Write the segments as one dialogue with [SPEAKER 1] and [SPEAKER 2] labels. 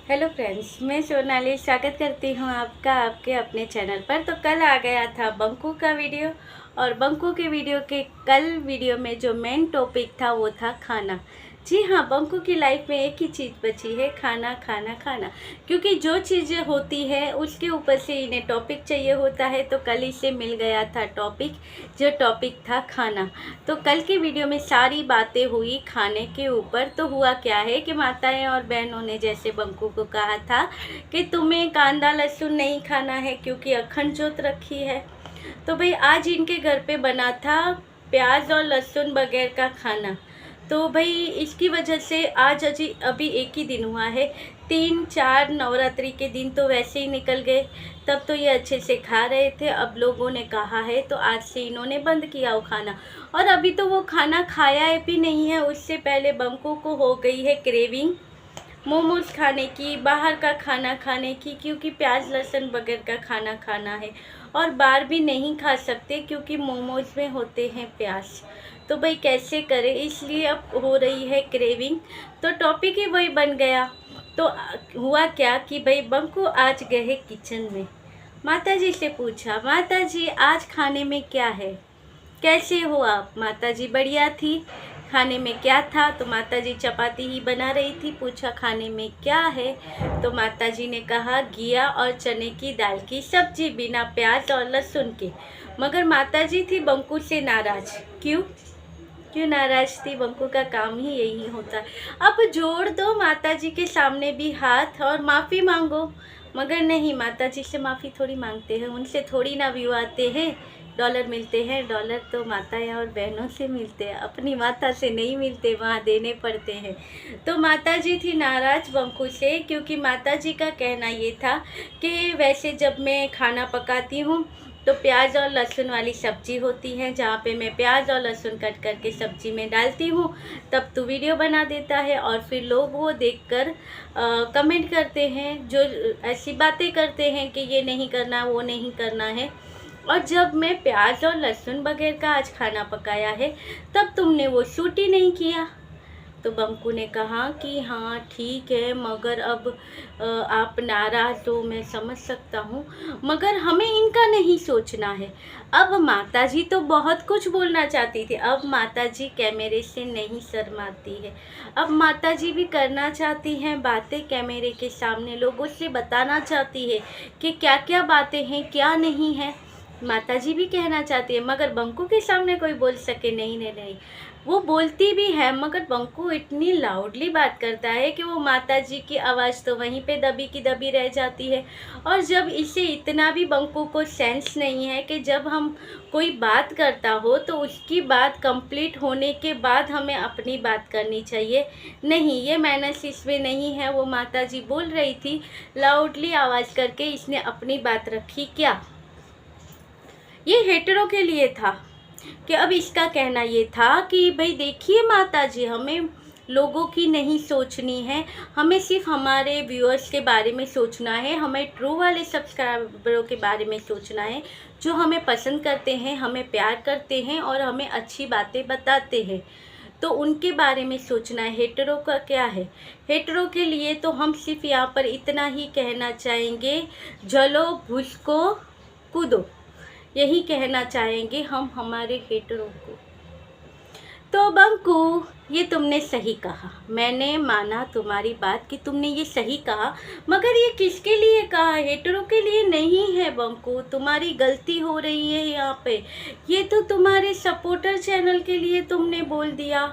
[SPEAKER 1] Hello friends, मैं सोनाली स्वागत करती हूँ आपका आपके अपने चैनल पर। तो कल आ गया था बंकू का वीडियो और बंकू के वीडियो के कल वीडियो में जो मेन टॉपिक था वो था खाना। जी हाँ, बंकू की लाइफ में एक ही चीज़ बची है, खाना खाना खाना। क्योंकि जो चीज़ें होती है उसके ऊपर से इन्हें टॉपिक चाहिए होता है। तो कल इसे मिल गया था टॉपिक, जो टॉपिक था खाना। तो कल की वीडियो में सारी बातें हुई खाने के ऊपर। तो हुआ क्या है कि माताएं और बहनों ने जैसे बंकू को कहा था कि तुम्हें कांदा लहसुन नहीं खाना है क्योंकि अखंड जोत रखी है। तो भाई आज इनके घर पे बना था प्याज और लहसुन बगैर का खाना। तो भाई इसकी वजह से आज अभी एक ही दिन हुआ है, 3-4 नवरात्रि के दिन तो वैसे ही निकल गए। तब तो ये अच्छे से खा रहे थे, अब लोगों ने कहा है तो आज से इन्होंने बंद किया वो खाना। और अभी तो वो खाना खाया है भी नहीं है, उससे पहले बंकू को हो गई है क्रेविंग मोमोज खाने की, बाहर का खाना खाने की, क्योंकि प्याज लहसुन बगैर का खाना खाना है। और बाहर भी नहीं खा सकते क्योंकि मोमोज में होते हैं प्याज। तो भाई कैसे करें, इसलिए अब हो रही है क्रेविंग। तो टॉपिक ही वही बन गया। तो हुआ क्या कि भाई बंकू आज गए किचन में, माता जी से पूछा, माता जी आज खाने में क्या है, कैसे हो आप। माता जी बढ़िया थी। खाने में क्या था, तो माता जी चपाती ही बना रही थी। पूछा खाने में क्या है, तो माता जी ने कहा घिया और चने की दाल की सब्जी बिना प्याज और लहसुन के। मगर माता जी थी बंकू से नाराज। क्यों क्यों नाराज थी, बंकू का काम ही यही होता है। अब जोड़ दो माता जी के सामने भी हाथ और माफ़ी मांगो। मगर नहीं, माता जी से माफ़ी थोड़ी मांगते हैं, उनसे थोड़ी ना व्यू आते हैं, डॉलर मिलते हैं। डॉलर तो माताएं और बहनों से मिलते हैं, अपनी माता से नहीं मिलते, वहाँ देने पड़ते हैं। तो माता जी थी नाराज बंकू से, क्योंकि माता जी का कहना ये था कि वैसे जब मैं खाना पकाती हूँ तो प्याज और लहसुन वाली सब्जी होती है, जहाँ पे मैं प्याज और लहसुन कट करके सब्जी में डालती हूँ, तब तो वीडियो बना देता है और फिर लोग वो देखकर कमेंट करते हैं, जो ऐसी बातें करते हैं कि ये नहीं करना वो नहीं करना है। और जब मैं प्याज और लहसुन बगैर का आज खाना पकाया है तब तुमने वो शूट ही नहीं किया। तो बंकू ने कहा कि हाँ ठीक है, मगर अब आप नाराज़ हो, मैं समझ सकता हूँ, मगर हमें इनका नहीं सोचना है। अब माताजी तो बहुत कुछ बोलना चाहती थी, अब माताजी कैमरे से नहीं शर्माती है। अब माताजी भी करना चाहती हैं बातें कैमरे के सामने, लोगों से बताना चाहती है कि क्या क्या बातें हैं क्या नहीं है। माताजी भी कहना चाहती है, मगर बंकू के सामने कोई बोल सके नहीं नहीं नहीं। वो बोलती भी है, मगर बंकू इतनी लाउडली बात करता है कि वो माताजी की आवाज़ तो वहीं पे दबी की दबी रह जाती है। और जब इसे इतना भी बंकू को सेंस नहीं है कि जब हम कोई बात करता हो तो उसकी बात कंप्लीट होने के बाद हमें अपनी बात करनी चाहिए। नहीं, ये मैनर्स इसमें नहीं है। वो माताजी बोल रही थी, लाउडली आवाज़ करके इसने अपनी बात रखी क्या। ये हेटरों के लिए था कि अब इसका कहना ये था कि भाई देखिए माता जी, हमें लोगों की नहीं सोचनी है, हमें सिर्फ हमारे व्यूअर्स के बारे में सोचना है, हमें ट्रू वाले सब्सक्राइबरों के बारे में सोचना है, जो हमें पसंद करते हैं, हमें प्यार करते हैं और हमें अच्छी बातें बताते हैं, तो उनके बारे में सोचना है। हेटरों का क्या है, हेटरों के लिए तो हम सिर्फ यहाँ पर इतना ही कहना चाहेंगे, जलो भुसको कूदो, यही कहना चाहेंगे हम हमारे हेटरों को। तो बंकू, ये तुमने सही कहा, मैंने माना तुम्हारी बात कि तुमने ये सही कहा, मगर ये किसके लिए कहा, हेटरों के लिए नहीं है बंकू। तुम्हारी गलती हो रही है यहाँ पे, ये तो तुम्हारे सपोर्टर चैनल के लिए तुमने बोल दिया।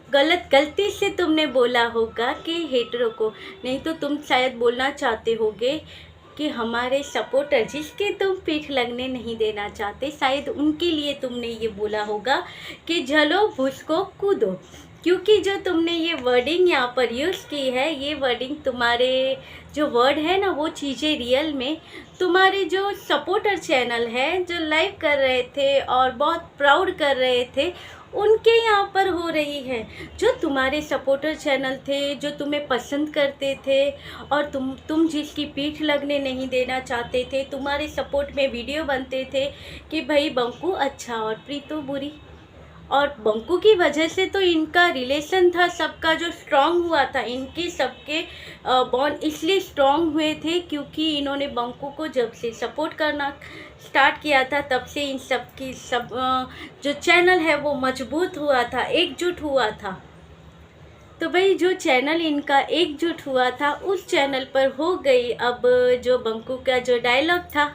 [SPEAKER 1] गलती से तुमने बोला होगा कि हेटरों को, नहीं तो तुम शायद बोलना चाहते होगे कि हमारे सपोर्टर जिसके तुम पीठ लगने नहीं देना चाहते, शायद उनके लिए तुमने ये बोला होगा कि झलो भुसको कूदो। क्योंकि जो तुमने ये वर्डिंग यहाँ पर यूज़ की है, ये वर्डिंग तुम्हारे जो वर्ड है ना, वो चीज़ें रियल में तुम्हारे जो सपोर्टर चैनल है, जो लाइव कर रहे थे और बहुत प्राउड कर रहे थे, उनके यहाँ पर हो रही है। जो तुम्हारे सपोर्टर चैनल थे, जो तुम्हें पसंद करते थे और तुम जिसकी पीठ लगने नहीं देना चाहते थे, तुम्हारे सपोर्ट में वीडियो बनते थे कि भाई बंकू अच्छा और प्रीतो बुरी, और बंकू की वजह से तो इनका रिलेशन था सबका जो स्ट्रांग हुआ था, इनके सबके बॉन्ड इसलिए स्ट्रांग हुए थे क्योंकि इन्होंने बंकू को जब से सपोर्ट करना स्टार्ट किया था तब से इन सब की जो चैनल है वो मजबूत हुआ था, एकजुट हुआ था। तो भाई जो चैनल इनका एकजुट हुआ था उस चैनल पर हो गई अब जो बंकू का जो डायलॉग था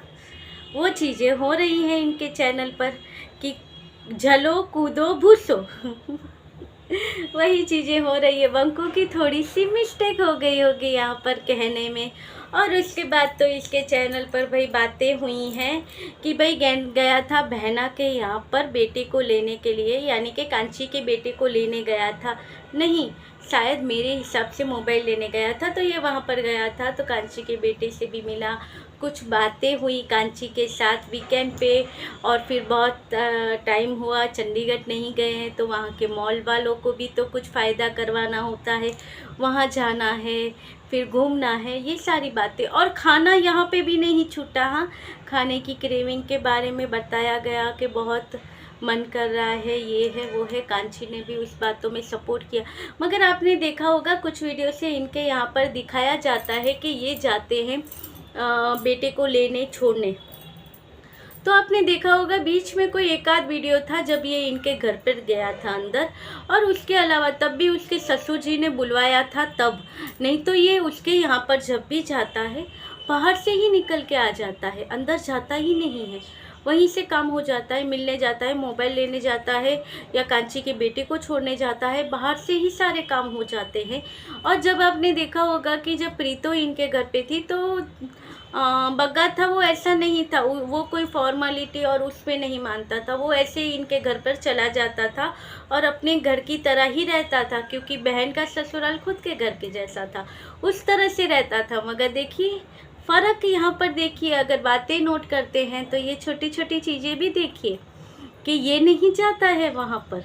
[SPEAKER 1] वो चीज़ें हो रही हैं इनके चैनल पर कि झलो कूदो भूसो वही चीज़ें हो रही है। बंकू की थोड़ी सी मिस्टेक हो गई होगी यहाँ पर कहने में, और उसके बाद तो इसके चैनल पर भाई बातें हुई हैं कि भाई गया था बहना के यहाँ पर बेटे को लेने के लिए, यानी कि कांची के बेटे को लेने गया था, नहीं शायद मेरे हिसाब से मोबाइल लेने गया था, तो ये वहाँ पर गया था तो कांची के बेटे से भी मिला, कुछ बातें हुई कांची के साथ वीकेंड पे। और फिर बहुत टाइम हुआ चंडीगढ़ नहीं गए हैं तो वहाँ के मॉल वालों को भी तो कुछ फ़ायदा करवाना होता है, वहाँ जाना है, फिर घूमना है, ये सारी बातें। और खाना यहाँ पे भी नहीं छूटा। हाँ, खाने की क्रेविंग के बारे में बताया गया कि बहुत मन कर रहा है, ये है वो है। कांची ने भी उस बातों में सपोर्ट किया, मगर आपने देखा होगा कुछ वीडियो से इनके यहाँ पर दिखाया जाता है कि ये जाते हैं बेटे को लेने छोड़ने। तो आपने देखा होगा बीच में कोई एक आध वीडियो था जब ये इनके घर पर गया था अंदर, और उसके अलावा तब भी उसके ससुर जी ने बुलवाया था तब, नहीं तो ये उसके यहाँ पर जब भी जाता है बाहर से ही निकल के आ जाता है, अंदर जाता ही नहीं है। वहीं से काम हो जाता है, मिलने जाता है, मोबाइल लेने जाता है, या कांची के बेटे को छोड़ने जाता है, बाहर से ही सारे काम हो जाते हैं। और जब आपने देखा होगा कि जब प्रीतो इनके घर पे थी तो बग्गा था, वो ऐसा नहीं था, वो कोई फॉर्मेलिटी और उस पे नहीं मानता था, वो ऐसे ही इनके घर पर चला जाता था और अपने घर की तरह ही रहता था, क्योंकि बहन का ससुराल खुद के घर के जैसा था, उस तरह से रहता था। मगर देखिए फ़र्क यहाँ पर देखिए, अगर बातें नोट करते हैं तो ये छोटी छोटी चीज़ें भी देखिए कि ये नहीं जाता है वहाँ पर,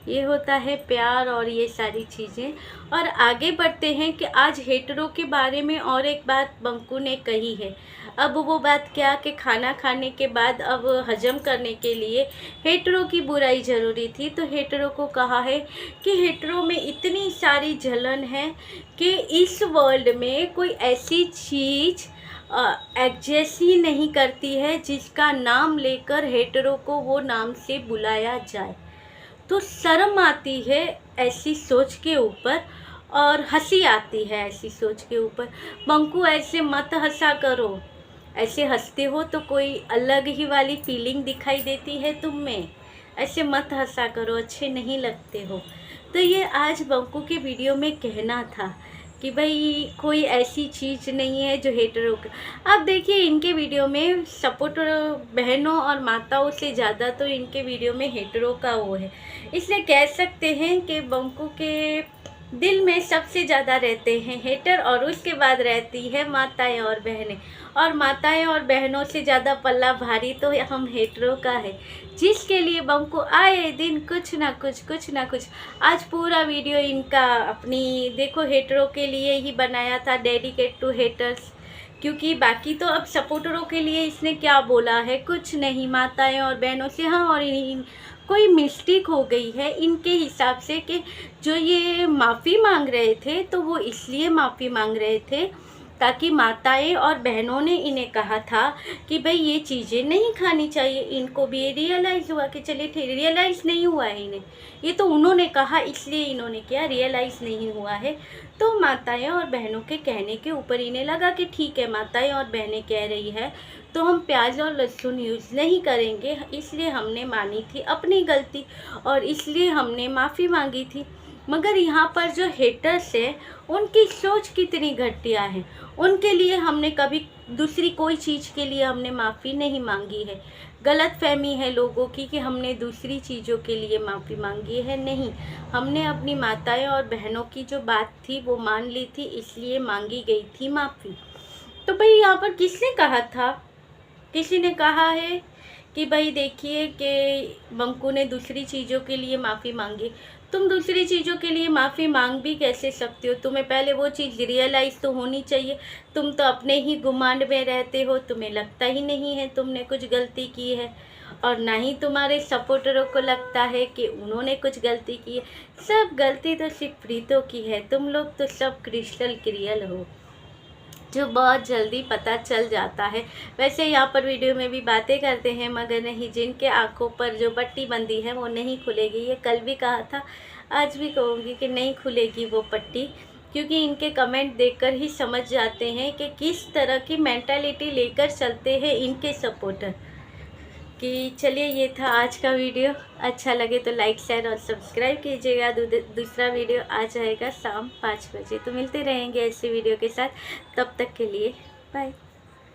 [SPEAKER 1] ये होता है प्यार और ये सारी चीज़ें। और आगे बढ़ते हैं कि आज हेटरो के बारे में और एक बात बंकू ने कही है। अब वो बात क्या कि खाना खाने के बाद अब हजम करने के लिए हेटरो की बुराई ज़रूरी थी, तो हेटरो को कहा है कि हेटरो में इतनी सारी जलन है कि इस वर्ल्ड में कोई ऐसी चीज़ एग्जिस्ट ही नहीं करती है जिसका नाम लेकर हेटरो को वो नाम से बुलाया जाए। तो शर्म आती है ऐसी सोच के ऊपर और हंसी आती है ऐसी सोच के ऊपर। बंकू ऐसे मत हंसा करो, ऐसे हंसते हो तो कोई अलग ही वाली फीलिंग दिखाई देती है तुम में, ऐसे मत हंसा करो, अच्छे नहीं लगते हो। तो ये आज बंकू के वीडियो में कहना था कि भाई कोई ऐसी चीज़ नहीं है जो हेटरों का। अब देखिए इनके वीडियो में सपोर्ट बहनों और माताओं से ज़्यादा तो इनके वीडियो में हेटरों का वो है, इसलिए कह सकते हैं कि बंकू के दिल में सबसे ज़्यादा रहते हैं हेटर, और उसके बाद रहती है माताएं और बहनें, और माताएं और बहनों से ज़्यादा पल्ला भारी तो हम हेटरों का है, जिसके लिए बंकू आए दिन कुछ ना कुछ। आज पूरा वीडियो इनका अपनी देखो हेटरों के लिए ही बनाया था, डेडिकेट टू हेटर्स, क्योंकि बाकी तो अब सपोर्टरों के लिए इसने क्या बोला है, कुछ नहीं, माताएं और बहनों से। हाँ, और कोई मिस्टेक हो गई है इनके हिसाब से कि जो ये माफ़ी मांग रहे थे तो वो इसलिए माफ़ी मांग रहे थे ताकि माताएं और बहनों ने इन्हें कहा था कि भाई ये चीज़ें नहीं खानी चाहिए। इनको भी रियलाइज़ हुआ कि चलिए ठीक, रियलाइज़ नहीं हुआ है इन्हें, ये तो उन्होंने कहा इसलिए इन्होंने किया, रियलाइज़ नहीं हुआ है। तो माताएं और बहनों के कहने के ऊपर इन्हें लगा कि ठीक है माताएं और बहनें कह रही है तो हम प्याज और लहसुन यूज़ नहीं करेंगे, इसलिए हमने मानी थी अपनी गलती और इसलिए हमने माफ़ी मांगी थी। मगर यहाँ पर जो हेटर्स है उनकी सोच कितनी घटिया है, उनके लिए हमने कभी दूसरी कोई चीज़ के लिए हमने माफ़ी नहीं मांगी है। गलत फहमी है लोगों की कि हमने दूसरी चीज़ों के लिए माफ़ी मांगी है, नहीं, हमने अपनी माताएं और बहनों की जो बात थी वो मान ली थी, इसलिए मांगी गई थी माफ़ी। तो भाई यहाँ पर किसने कहा था, किसी ने कहा है कि भाई देखिए कि बंकू ने दूसरी चीज़ों के लिए माफ़ी मांगी। तुम दूसरी चीज़ों के लिए माफ़ी मांग भी कैसे सकते हो, तुम्हें पहले वो चीज़ रियलाइज़ तो होनी चाहिए। तुम तो अपने ही गुमान में रहते हो, तुम्हें लगता ही नहीं है तुमने कुछ गलती की है। और ना ही तुम्हारे सपोर्टरों को लगता है कि उन्होंने कुछ गलती की है। सब गलती तो सिर्फ प्रीतो की है। तुम लोग तो सब क्रिस्टल क्लियर हो, जो बहुत जल्दी पता चल जाता है। वैसे यहाँ पर वीडियो में भी बातें करते हैं, मगर नहीं, जिनके आंखों पर जो पट्टी बंधी है वो नहीं खुलेगी। ये कल भी कहा था, आज भी कहूँगी कि नहीं खुलेगी वो पट्टी, क्योंकि इनके कमेंट देखकर ही समझ जाते हैं कि किस तरह की मेंटालिटी लेकर चलते हैं इनके सपोर्टर। कि चलिए, ये था आज का वीडियो। अच्छा लगे तो लाइक, शेयर और सब्सक्राइब कीजिएगा। दूसरा वीडियो आ जाएगा शाम 5 बजे। तो मिलते रहेंगे ऐसे वीडियो के साथ। तब तक के लिए बाय।